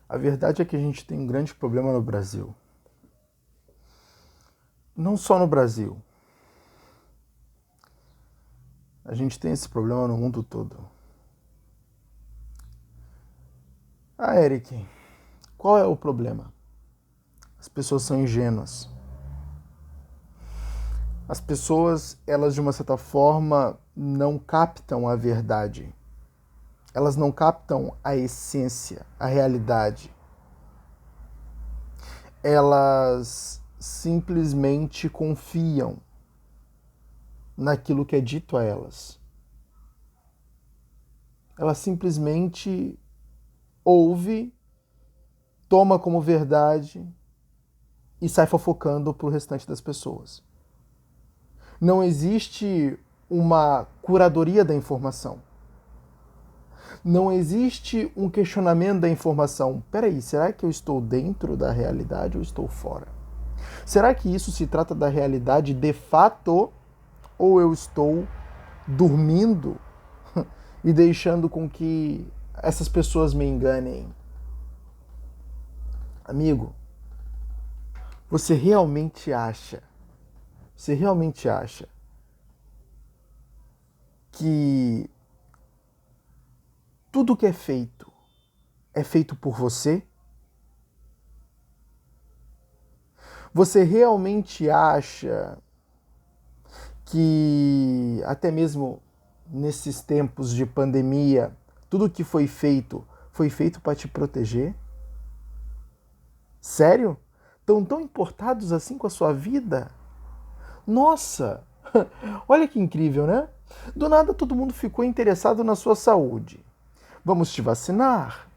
A verdade é que a gente tem um grande problema no Brasil. Não só no Brasil. A gente tem esse problema no mundo todo. Ah, Eric, qual é o problema? As pessoas são ingênuas. As pessoas, elas de uma certa forma, não captam a verdade. Elas não captam a essência, a realidade. Elas simplesmente confiam naquilo que é dito a elas. Ela simplesmente ouve, toma como verdade e sai fofocando para o restante das pessoas. Não existe uma curadoria da informação. Não existe um questionamento da informação. Peraí, será que eu estou dentro da realidade ou estou fora? Será que isso se trata da realidade de fato ou eu estou dormindo e deixando com que essas pessoas me enganem? Amigo, você realmente acha que tudo que é feito por você? Você realmente acha que até mesmo nesses tempos de pandemia, tudo que foi feito para te proteger? Sério? Estão tão importados assim com a sua vida? Nossa! Olha que incrível, né? Do nada todo mundo ficou interessado na sua saúde. Vamos te vacinar?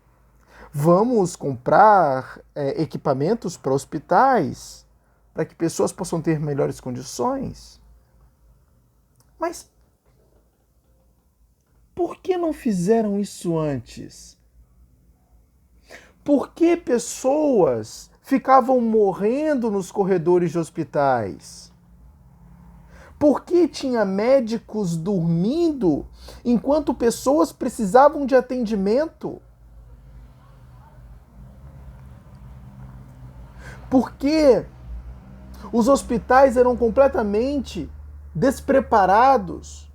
Vamos comprar equipamentos para hospitais, para que pessoas possam ter melhores condições? Mas por que não fizeram isso antes? Por que pessoas ficavam morrendo nos corredores de hospitais? Por que tinha médicos dormindo enquanto pessoas precisavam de atendimento? Por que os hospitais eram completamente despreparados?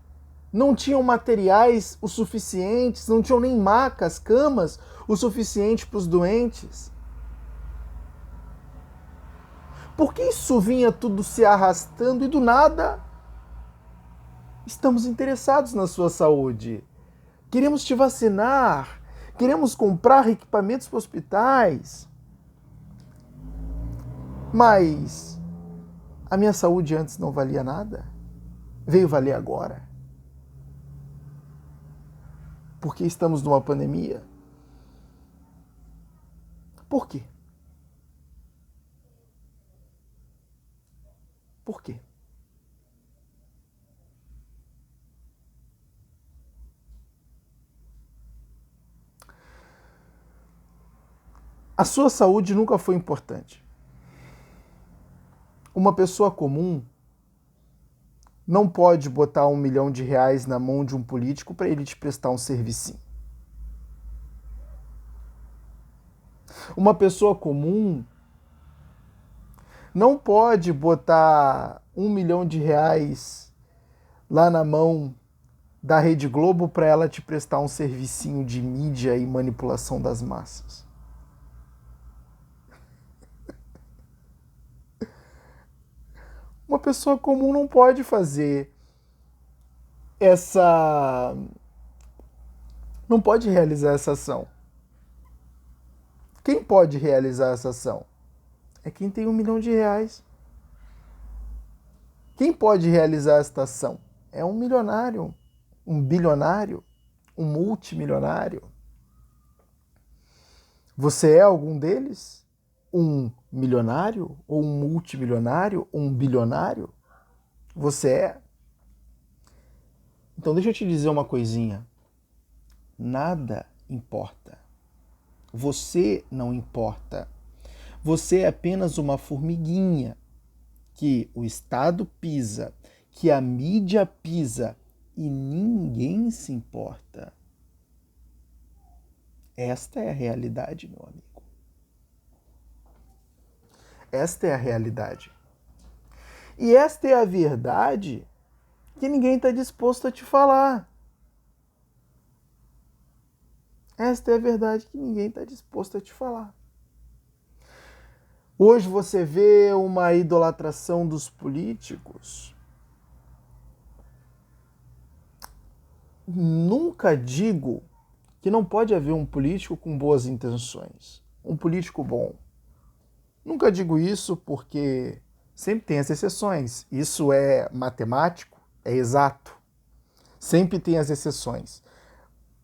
Não tinham materiais o suficientes, não tinham nem macas, camas o suficiente para os doentes. Por que isso vinha tudo se arrastando e do nada estamos interessados na sua saúde? Queremos te vacinar, queremos comprar equipamentos para hospitais. Mas a minha saúde antes não valia nada? Veio valer agora? Porque estamos numa pandemia? Por quê? Por quê? A sua saúde nunca foi importante. Uma pessoa comum não pode botar R$ 1 milhão na mão de um político para ele te prestar um serviço. Uma pessoa comum não pode botar R$ 1 milhão lá na mão da Rede Globo para ela te prestar um servicinho de mídia e manipulação das massas. Uma pessoa comum não pode fazer essa. Não pode realizar essa ação. Quem pode realizar essa ação? É quem tem R$ 1 milhão. Quem pode realizar esta ação? É um milionário, um bilionário, um multimilionário. Você é algum deles? Um milionário? Ou um multimilionário? Ou um bilionário? Você é? Então deixa eu te dizer uma coisinha. Nada importa. Você não importa. Você é apenas uma formiguinha que o Estado pisa, que a mídia pisa e ninguém se importa. Esta é a realidade, meu amigo. Esta é a realidade. E esta é a verdade que ninguém está disposto a te falar. Esta é a verdade que ninguém está disposto a te falar. Hoje você vê uma idolatração dos políticos. Nunca digo que não pode haver um político com boas intenções, um político bom. Nunca digo isso porque sempre tem as exceções. Isso é matemático, é exato. Sempre tem as exceções.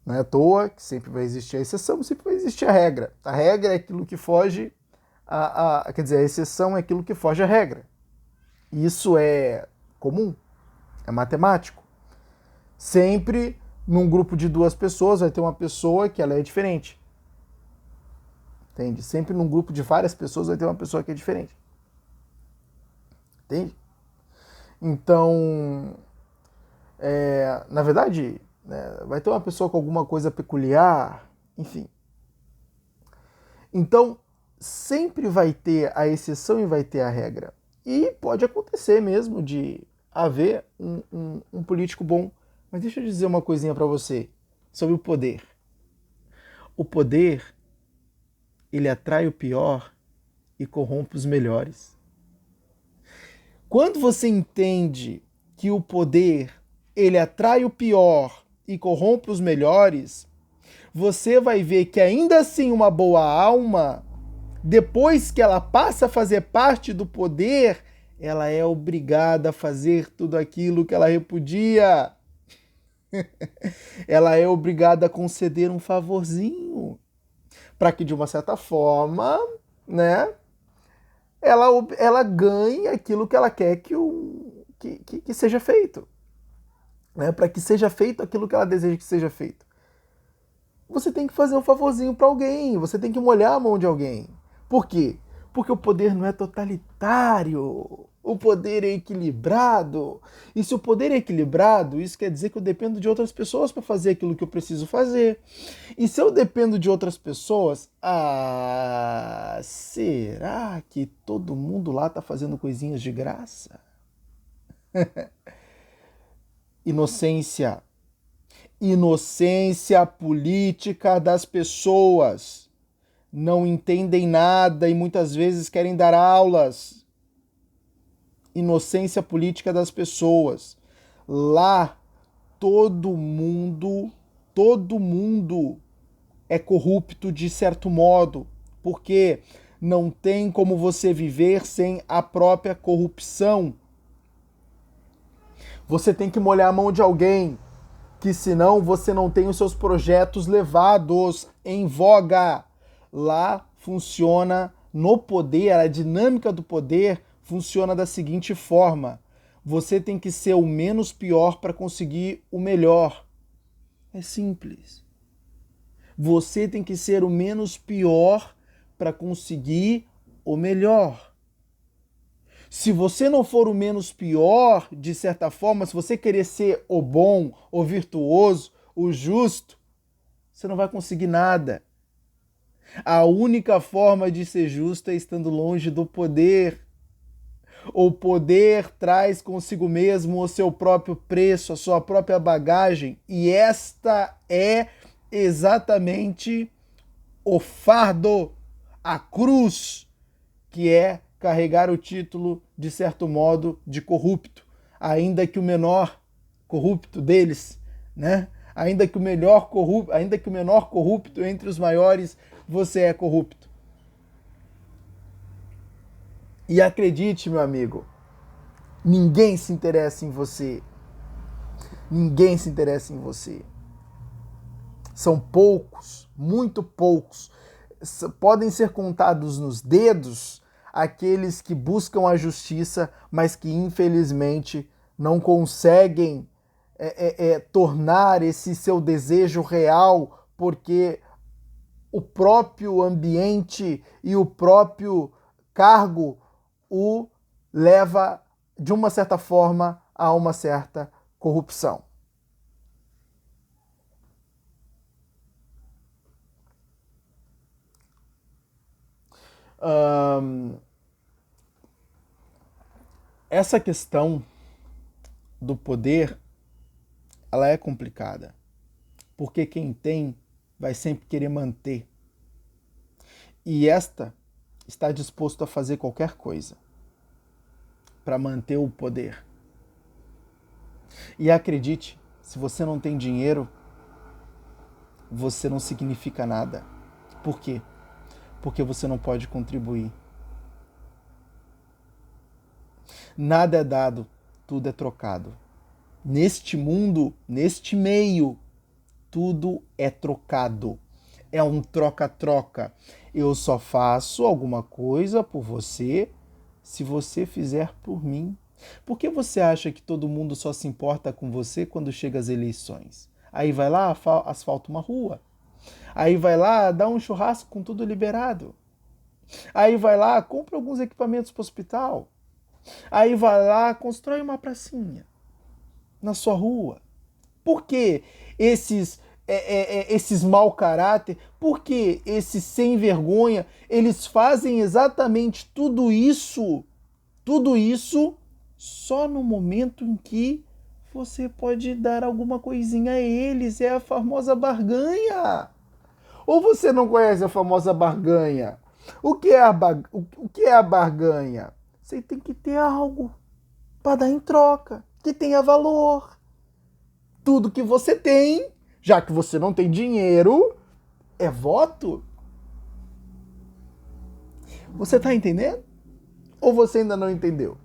Não é à toa que sempre vai existir a exceção, sempre vai existir a regra. A regra é aquilo que foge, quer dizer, a exceção é aquilo que foge à regra. Isso é comum, é matemático. Sempre num grupo de duas pessoas vai ter uma pessoa que ela é diferente. Entende? Sempre num grupo de várias pessoas vai ter uma pessoa que é diferente. Entende? Então, na verdade, né, vai ter uma pessoa com alguma coisa peculiar, enfim. Então, sempre vai ter a exceção e vai ter a regra. E pode acontecer mesmo de haver um político bom. Mas deixa eu dizer uma coisinha para você sobre o poder. O poder, ele atrai o pior e corrompe os melhores. Quando você entende que o poder, ele atrai o pior e corrompe os melhores, você vai ver que ainda assim uma boa alma, depois que ela passa a fazer parte do poder, ela é obrigada a fazer tudo aquilo que ela repudia. Ela é obrigada a conceder um favorzinho, para que de uma certa forma, né, ela ganhe aquilo que ela quer que seja feito, né, para que seja feito aquilo que ela deseja que seja feito. Você tem que fazer um favorzinho para alguém, você tem que molhar a mão de alguém. Por quê? Porque o poder não é totalitário, o poder é equilibrado. E se o poder é equilibrado, isso quer dizer que eu dependo de outras pessoas para fazer aquilo que eu preciso fazer. E se eu dependo de outras pessoas, será que todo mundo lá está fazendo coisinhas de graça? Inocência. Inocência política das pessoas. Não entendem nada e muitas vezes querem dar aulas. Inocência política das pessoas. Lá todo mundo é corrupto de certo modo, porque não tem como você viver sem a própria corrupção. Você tem que molhar a mão de alguém, que senão você não tem os seus projetos levados em voga. Lá funciona no poder, a dinâmica do poder funciona da seguinte forma: você tem que ser o menos pior para conseguir o melhor. É simples. Você tem que ser o menos pior para conseguir o melhor. Se você não for o menos pior, de certa forma, se você querer ser o bom, o virtuoso, o justo, você não vai conseguir nada. A única forma de ser justo é estando longe do poder. O poder traz consigo mesmo o seu próprio preço, a sua própria bagagem, e esta é exatamente o fardo, a cruz, que é carregar o título, de certo modo, de corrupto, ainda que o menor corrupto deles, né? Ainda que o menor corrupto entre os maiores, você é corrupto. E acredite, meu amigo, ninguém se interessa em você. Ninguém se interessa em você. São poucos, muito poucos. Podem ser contados nos dedos aqueles que buscam a justiça, mas que infelizmente não conseguem tornar esse seu desejo real, porque o próprio ambiente e o próprio cargo o leva, de uma certa forma, a uma certa corrupção. Essa questão do poder, ela é complicada, porque quem tem vai sempre querer manter. E esta está disposto a fazer qualquer coisa para manter o poder. E acredite, se você não tem dinheiro, você não significa nada. Por quê? Porque você não pode contribuir. Nada é dado, tudo é trocado. Neste mundo, neste meio, tudo é trocado. É um troca-troca. Eu só faço alguma coisa por você se você fizer por mim. Por que você acha que todo mundo só se importa com você quando chega as eleições? Aí vai lá, asfalta uma rua. Aí vai lá, dá um churrasco com tudo liberado. Aí vai lá, compra alguns equipamentos para o hospital. Aí vai lá, constrói uma pracinha na sua rua. Por que esses mau caráter, por que esses sem vergonha, eles fazem exatamente tudo isso só no momento em que você pode dar alguma coisinha a eles? É a famosa barganha. Ou você não conhece a famosa barganha? O que é a barganha? Você tem que ter algo para dar em troca, que tenha valor. Tudo que você tem, já que você não tem dinheiro, é voto. Você está entendendo? Ou você ainda não entendeu?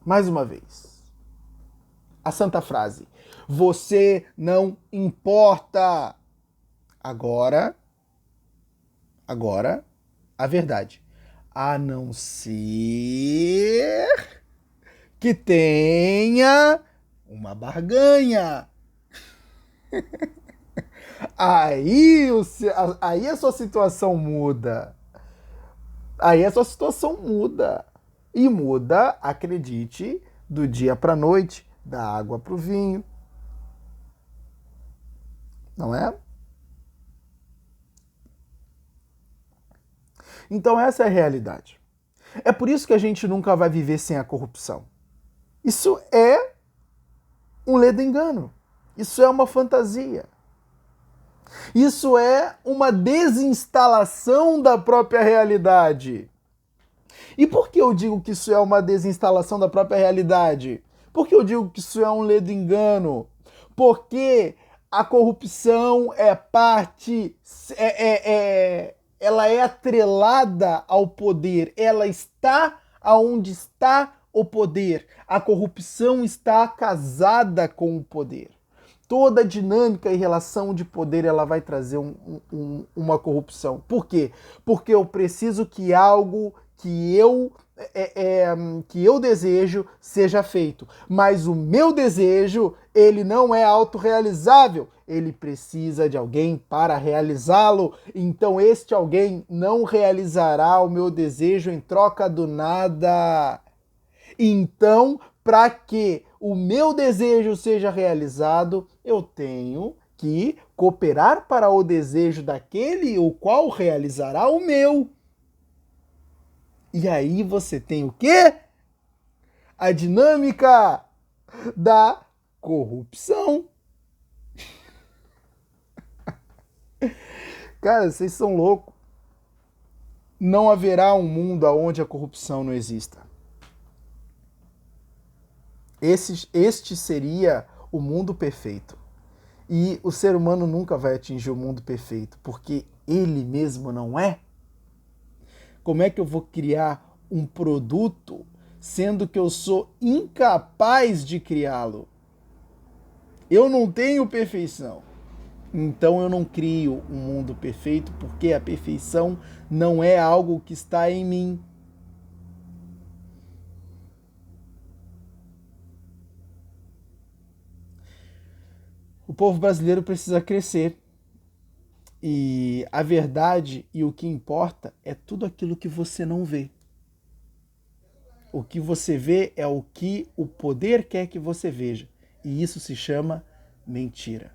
Mais uma vez. A santa frase. Você não importa. Agora, a verdade. A não ser que tenha uma barganha. Aí a sua situação muda. Aí a sua situação muda. E muda, acredite, do dia para a noite, da água para o vinho. Não é? Então essa é a realidade. É por isso que a gente nunca vai viver sem a corrupção. Isso é um ledo-engano. Isso é uma fantasia. Isso é uma desinstalação da própria realidade. E por que eu digo que isso é uma desinstalação da própria realidade? Por que eu digo que isso é um ledo-engano? Porque a corrupção é parte, ela é atrelada ao poder, ela está aonde está o poder. A corrupção está casada com o poder. Toda dinâmica e relação de poder ela vai trazer uma corrupção. Por quê? Porque eu preciso que algo que eu desejo seja feito. Mas o meu desejo, ele não é autorrealizável. Ele precisa de alguém para realizá-lo. Então este alguém não realizará o meu desejo em troca do nada. Então, para que o meu desejo seja realizado, eu tenho que cooperar para o desejo daquele o qual realizará o meu. E aí você tem o quê? A dinâmica da corrupção. Cara, vocês são loucos. Não haverá um mundo onde a corrupção não exista. Este seria o mundo perfeito. E o ser humano nunca vai atingir o mundo perfeito, porque ele mesmo não é. Como é que eu vou criar um produto sendo que eu sou incapaz de criá-lo? Eu não tenho perfeição. Então eu não crio um mundo perfeito, porque a perfeição não é algo que está em mim. O povo brasileiro precisa crescer. E a verdade e o que importa é tudo aquilo que você não vê. O que você vê é o que o poder quer que você veja. E isso se chama mentira.